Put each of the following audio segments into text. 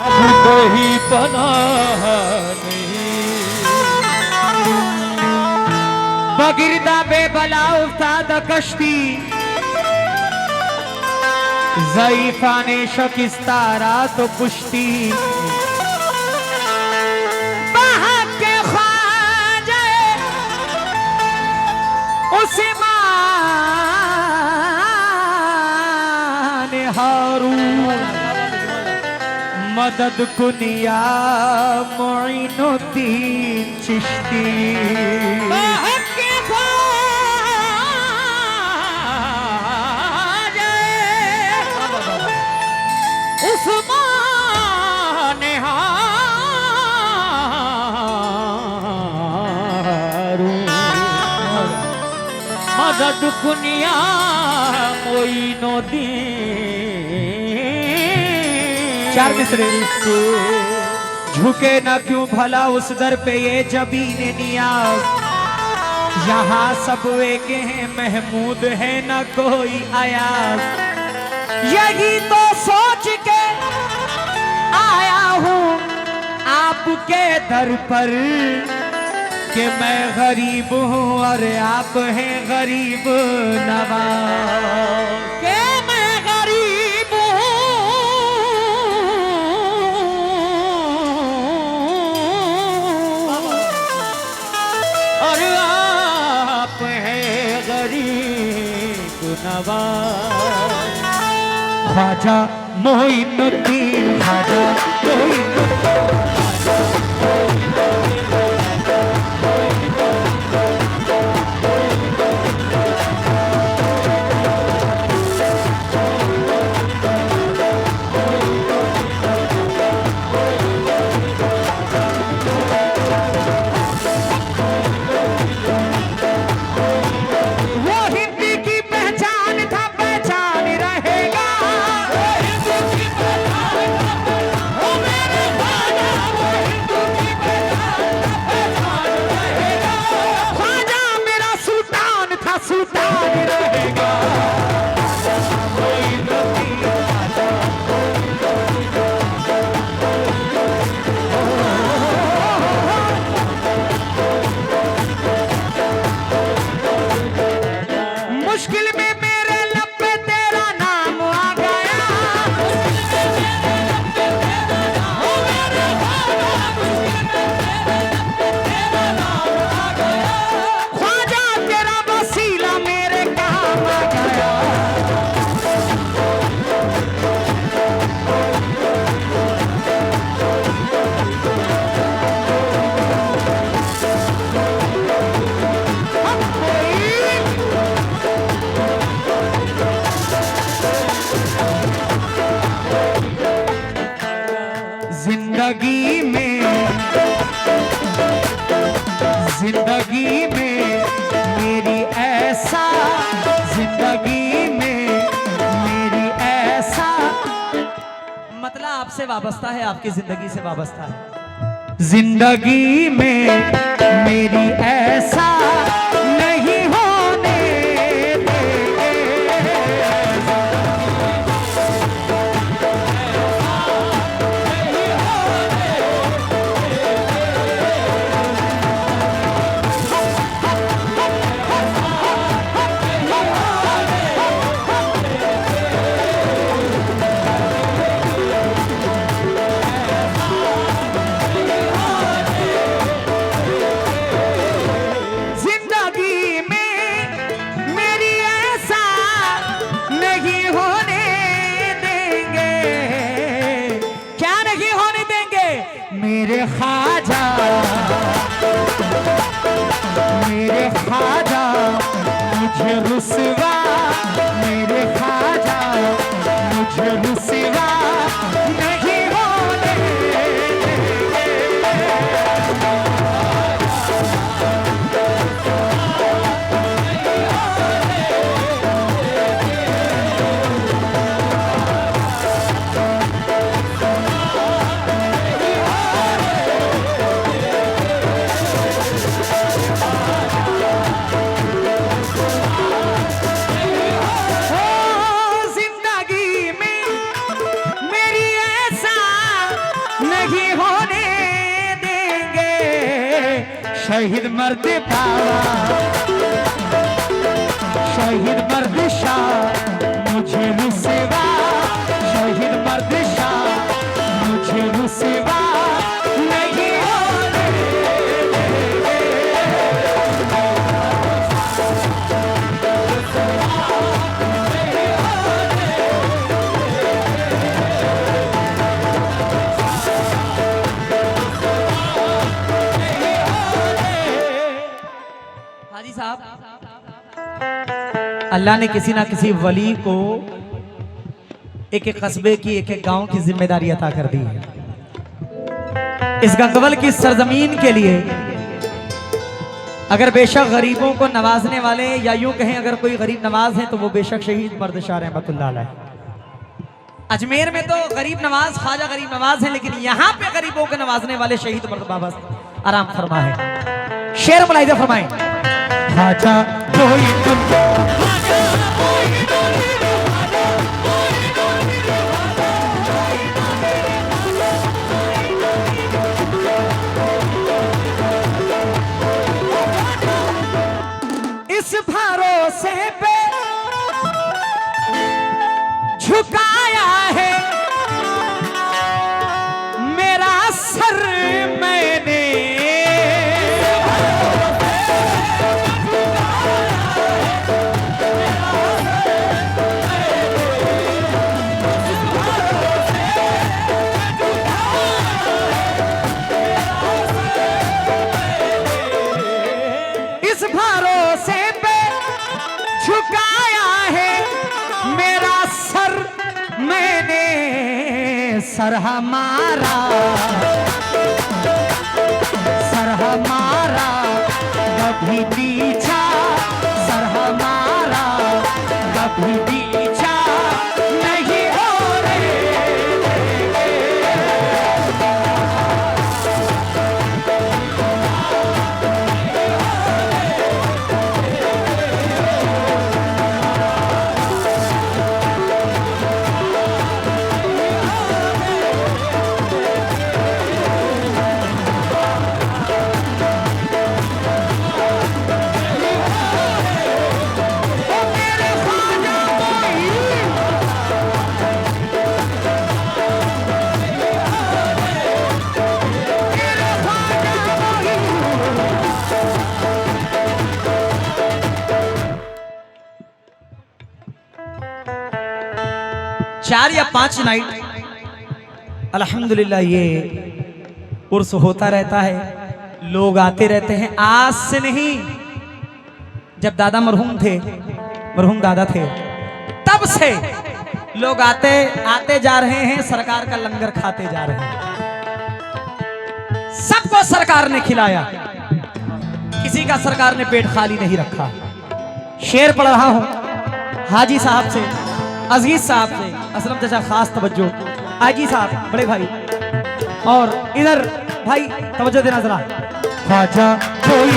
कोई पनाह नहीं। बगिरदा बेबला उस्ताद कश्ती ज़ईफ़ा ने शकिस्तारा तो कुश्ती बहक के ख्वाजा उस्मान हारून मदद कुनिया मोइनुद्दीन चिश्ती उस्मान हारून मदद कुनिया मोइनुद्दीन। चार मिसरे। झुके ना क्यों भला उस दर पे ये जबीने नियाज, यहाँ सब एक हैं महमूद है ना कोई अयाज। यही तो सोच के आया हूँ आपके दर पर कि मैं गरीब हूँ और आप हैं गरीब नवाज। के मैं गरीब हूँ और आप हैं गरीब नवाज। ख्वाजा मोइनुद्दीन, ख्वाजा मोइनुद्दीन। जिंदगी में मेरी ऐसा, जिंदगी में मेरी ऐसा, मतलब आपसे वाबस्ता है, आपकी जिंदगी से वाबस्ता है। जिंदगी में मेरी ऐसा नहीं होने देंगे। मेरे ख्वाजा, मेरे ख्वाजा मुझे रुसवा, मेरे ख्वाजा मुझे रुसवा नहीं होने नहीं होने देंगे शहीद मर्द बाबा, शहीद मर्द शाह मुझे रुसवा, शहीद मर्द शाह मुझे रुसवा नहीं होने हाजी साहब, अल्लाह ने किसी ना किसी वली को एक एक कस्बे की, एक एक गांव की जिम्मेदारी अता कर दी है। इस गंगवल की सरजमीन के लिए अगर बेशक गरीबों को नवाजने वाले, या यूं कहें अगर कोई गरीब नवाज है तो वो बेशक शहीद मर्द शाह रहमतुल्लाह अलैह। अजमेर में तो गरीब नवाज ख्वाजा गरीब नवाज है, लेकिन यहाँ पे गरीबों को नवाजने वाले शहीद मर्द बाबा आराम फरमा है। शेर मुलाहिजा फरमाएं। ख्वाजा कोई इस भरोसे पे झुकाया है मेरा सर मैंने, इस भरोसे पे झुकाया है मेरा सर मैंने, सर हमारा, सर हमारा कभी पीछा, सर हमारा कभी पीछा नहीं होने चार या पांच नाइट अल्हम्दुलिल्लाह ये उर्स होता रहता है, लोग आते रहते हैं। आज से नहीं, जब दादा मरहूम थे, मरहूम दादा थे, तब से लोग आते जा रहे हैं, सरकार का लंगर खाते जा रहे हैं। सबको सरकार ने खिलाया, किसी का सरकार ने पेट खाली नहीं रखा। शेर पढ़ रहा हूं हाजी साहब से, अजीज साहब से, असलम चाचा खास तवज्जो, आजी साहब बड़े भाई, और इधर भाई तवज्जो देना जरा। ख्वाजा कोई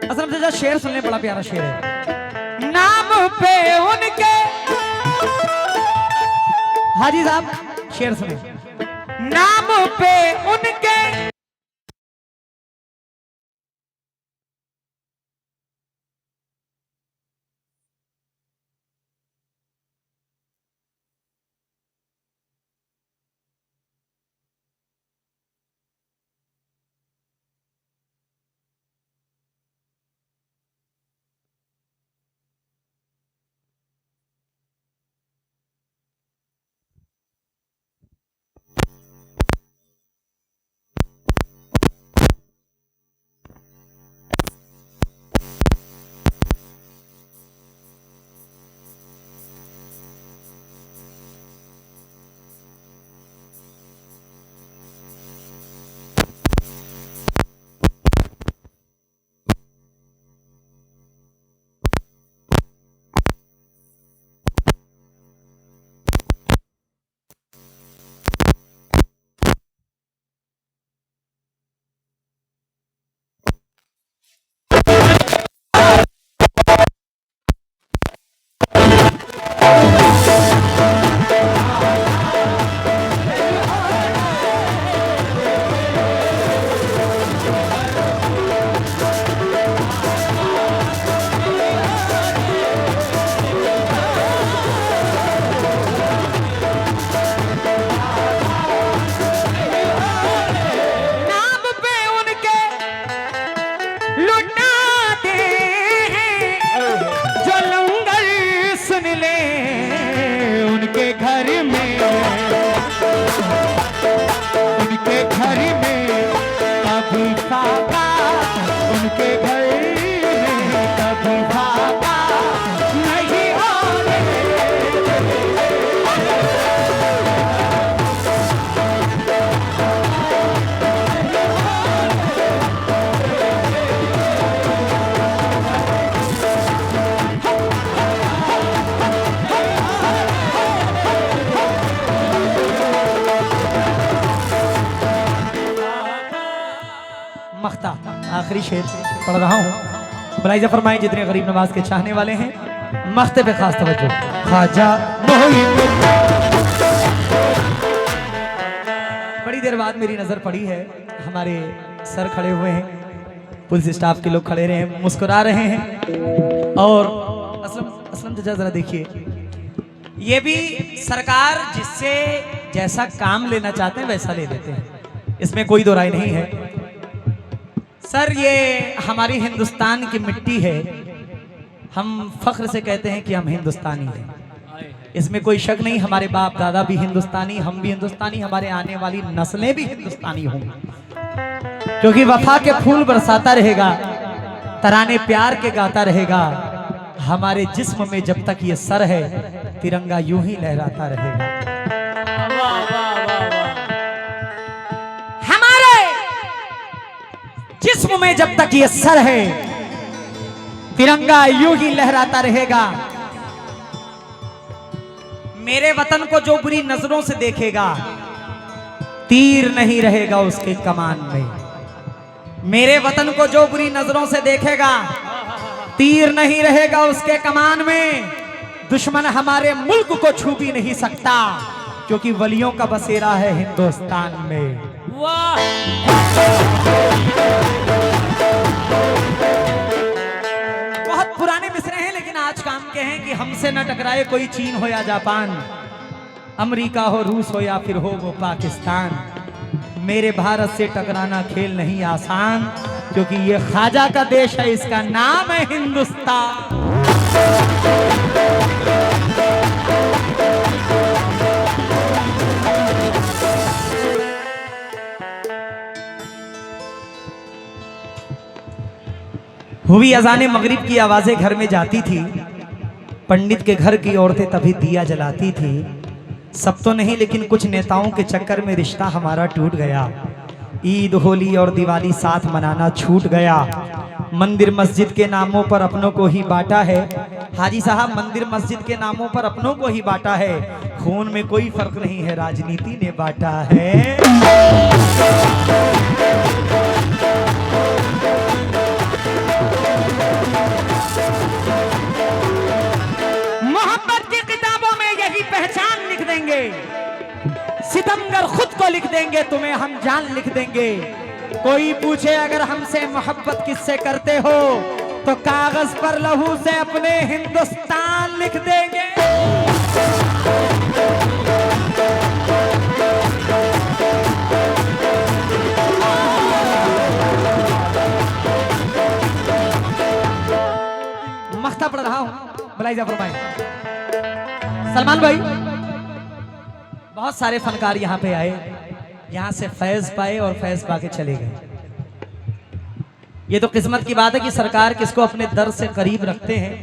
असलम चाचा शेर सुनने, बड़ा प्यारा शेर है। नाम पे उनके, हाजी साहब शेर सुने। नाम पे उनके आखिरी शेर पढ़ रहा हूँ। मुलाहिजा फरमाएं जितने गरीब नवाज के चाहने वाले हैं, मख्ते पे खास तवज्जो। ख्वाजा बड़ी देर बाद मेरी नजर पड़ी है, हमारे सर खड़े हुए हैं, पुलिस स्टाफ के लोग खड़े रहे हैं, मुस्कुरा रहे हैं। और असलम चाचा जरा देखिए, ये भी सरकार जिससे जैसा काम लेना चाहते हैं वैसा ले लेते हैं, इसमें कोई दो राय नहीं है। सर ये हमारी हिंदुस्तान की मिट्टी है, हम फख्र से कहते हैं कि हम हिंदुस्तानी हैं, इसमें कोई शक नहीं। हमारे बाप दादा भी हिंदुस्तानी, हम भी हिंदुस्तानी, हमारे आने वाली नस्लें भी हिंदुस्तानी होंगी, क्योंकि वफा के फूल बरसाता रहेगा, तराने प्यार के गाता रहेगा। हमारे जिस्म में जब तक ये सर है, तिरंगा यूं ही लहराता रहेगा। हमारे जिस्म में जब तक ये सर है, तिरंगा यूं ही लहराता रहेगा। मेरे वतन को जो बुरी नजरों से देखेगा, तीर नहीं रहेगा उसके कमान में। मेरे वतन को जो बुरी नजरों से देखेगा, तीर नहीं रहेगा उसके कमान में। दुश्मन हमारे मुल्क को छू भी नहीं सकता, क्योंकि वलियों का बसेरा है हिंदुस्तान में। वाह बहुत पुराने मिसरे हैं, लेकिन आज काम के हैं कि हमसे न टकराए कोई चीन हो या जापान, अमेरिका हो, रूस हो या फिर हो वो पाकिस्तान। मेरे भारत से टकराना खेल नहीं आसान, क्योंकि ये ख्वाजा का देश है, इसका नाम है हिंदुस्तान। हुई अजाने मगरिब की आवाजें घर में जाती थी, पंडित के घर की औरतें तभी दिया जलाती थी। सब तो नहीं, लेकिन कुछ नेताओं के चक्कर में रिश्ता हमारा टूट गया। ईद, होली और दिवाली साथ मनाना छूट गया। मंदिर मस्जिद के नामों पर अपनों को ही बांटा है। हाजी साहब, मंदिर मस्जिद के नामों पर अपनों को ही बांटा है। खून में कोई फर्क नहीं है, राजनीति ने बांटा है। मोहब्बत की किताबों में यही पहचान लिख देंगे, सितमगर खुद को लिख देंगे, तुम्हें हम जान लिख देंगे। कोई पूछे अगर हमसे मोहब्बत किससे करते हो, तो कागज पर लहू से अपने हिंदुस्तान लिख देंगे। मख्ता पढ़ रहा हूं, मुलाहिजा फरमाएं। सलमान भाई, बहुत सारे फनकार यहाँ पे आए, यहाँ से फैज पाए और फैज पाके चले गए। ये तो किस्मत की बात है कि सरकार किसको अपने दर से करीब रखते हैं,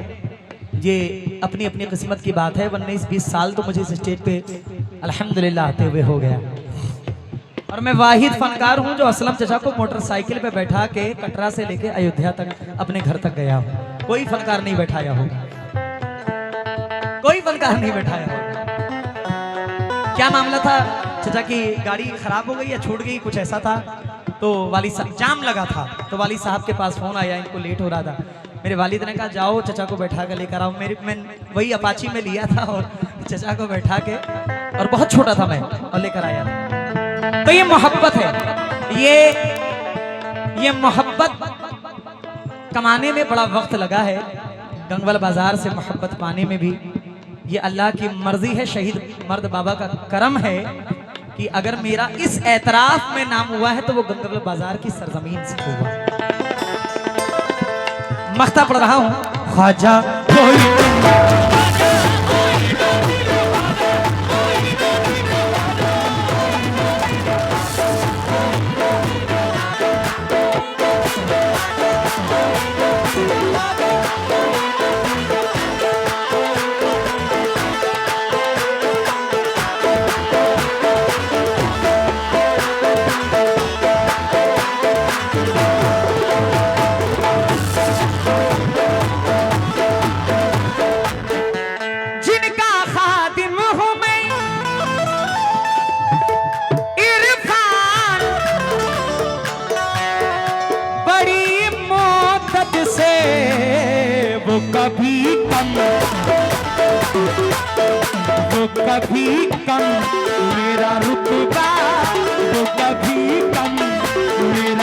ये अपनी अपनी किस्मत की बात है। 19-20 साल तो मुझे इस स्टेज पे अल्हम्दुलिल्लाह आते हुए हो गया, और मैं वाहिद फनकार हूँ जो असलम चचा को मोटरसाइकिल पे बैठा के कटरा से लेके अयोध्या तक अपने घर तक गया हूँ। कोई फनकार नहीं बैठाया होगा, कोई फनकार नहीं बैठाया होगा। क्या मामला था, चचा की गाड़ी खराब हो गई या छूट गई, कुछ ऐसा था। तो वाली साहब, जाम लगा था, तो वाली साहब के पास फोन आया, इनको लेट हो रहा था। मेरे वालिद ने कहा जाओ चचा को बैठा कर लेकर आओ। मैं वही अपाची में लिया था और चचा को बैठा के, और बहुत छोटा था मैं, और लेकर आया था। तो ये मोहब्बत है, ये मोहब्बत कमाने में बड़ा वक्त लगा है। गंगवल बाजार से मोहब्बत पाने में भी ये अल्लाह की मर्जी है, शहीद मर्द बाबा का करम है कि अगर मेरा इस एतराफ में नाम हुआ है तो वो गंगवल बाजार की सरजमीन से हुआ। मख्ता पढ़ रहा हूं, ख्वाजा तो कभी कम मेरा रुतबा, तो कभी कम मेरा